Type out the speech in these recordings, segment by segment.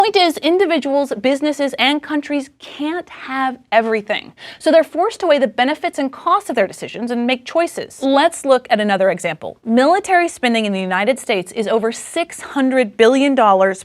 Point is, individuals, businesses, and countries can't have everything. So they're forced to weigh the benefits and costs of their decisions and make choices. Let's look at another example. Military spending in the United States is over $600 billion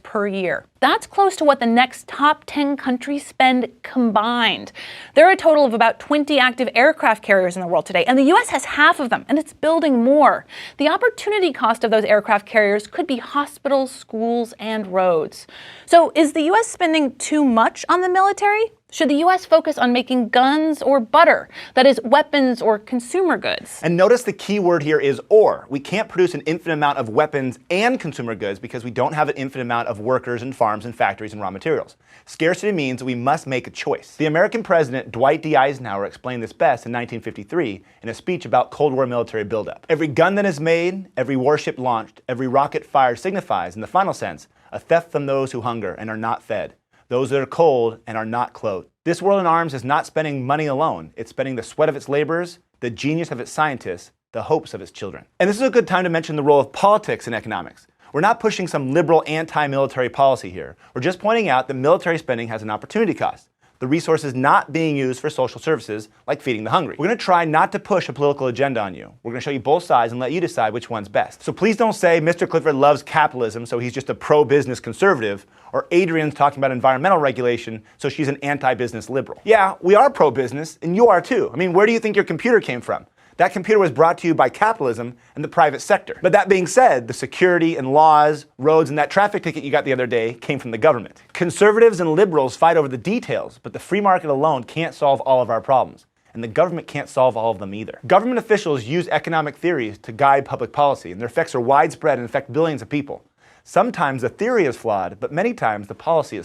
per year. That's close to what the next top 10 countries spend combined. There are a total of about 20 active aircraft carriers in the world today, and the U.S. has half of them, and it's building more. The opportunity cost of those aircraft carriers could be hospitals, schools, and roads. So is the U.S. spending too much on the military? Should the U.S. focus on making guns or butter? That is, weapons or consumer goods? And notice the key word here is or. We can't produce an infinite amount of weapons and consumer goods because we don't have an infinite amount of workers and farms and factories and raw materials. Scarcity means we must make a choice. The American president Dwight D. Eisenhower explained this best in 1953 in a speech about Cold War military buildup. Every gun that is made, every warship launched, every rocket fired signifies, in the final sense, a theft from those who hunger and are not fed, those that are cold and are not clothed. This world in arms is not spending money alone. It's spending the sweat of its laborers, the genius of its scientists, the hopes of its children. And this is a good time to mention the role of politics in economics. We're not pushing some liberal anti-military policy here. We're just pointing out that military spending has an opportunity cost. The resources not being used for social services like feeding the hungry. We're going to try not to push a political agenda on you. We're going to show you both sides and let you decide which one's best. So please don't say Mr. Clifford loves capitalism, so he's just a pro-business conservative, or Adrian's talking about environmental regulation, so she's an anti-business liberal. Yeah, we are pro-business, and you are too. I mean, where do you think your computer came from? That computer was brought to you by capitalism and the private sector. But that being said, the security and laws, roads, and that traffic ticket you got the other day came from the government. Conservatives and liberals fight over the details, but the free market alone can't solve all of our problems. And the government can't solve all of them either. Government officials use economic theories to guide public policy, and their effects are widespread and affect billions of people. Sometimes the theory is flawed, but many times the policy is flawed.